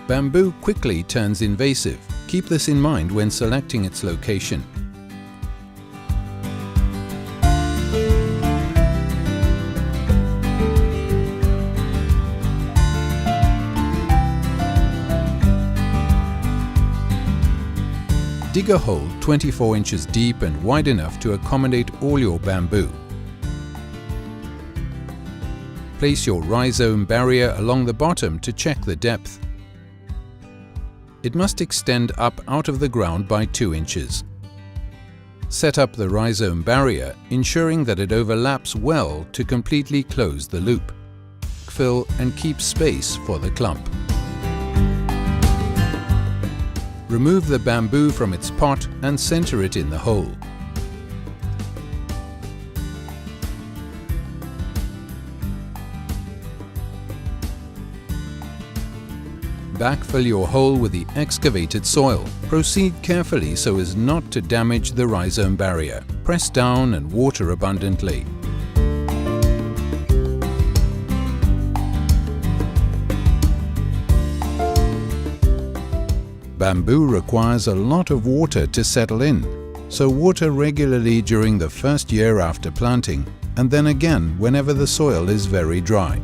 Bamboo quickly turns invasive. Keep this in mind when selecting its location. Dig a hole 24 inches deep and wide enough to accommodate all your bamboo. Place your rhizome barrier along the bottom to check the depth. It must extend up out of the ground by 2 inches. Set up the rhizome barrier, ensuring that it overlaps well to completely close the loop. Fill and keep space for the clump. Remove the bamboo from its pot and center it in the hole. Backfill your hole with the excavated soil. Proceed carefully so as not to damage the rhizome barrier. Press down and water abundantly. Bamboo requires a lot of water to settle in, so water regularly during the first year after planting, and then again whenever the soil is very dry.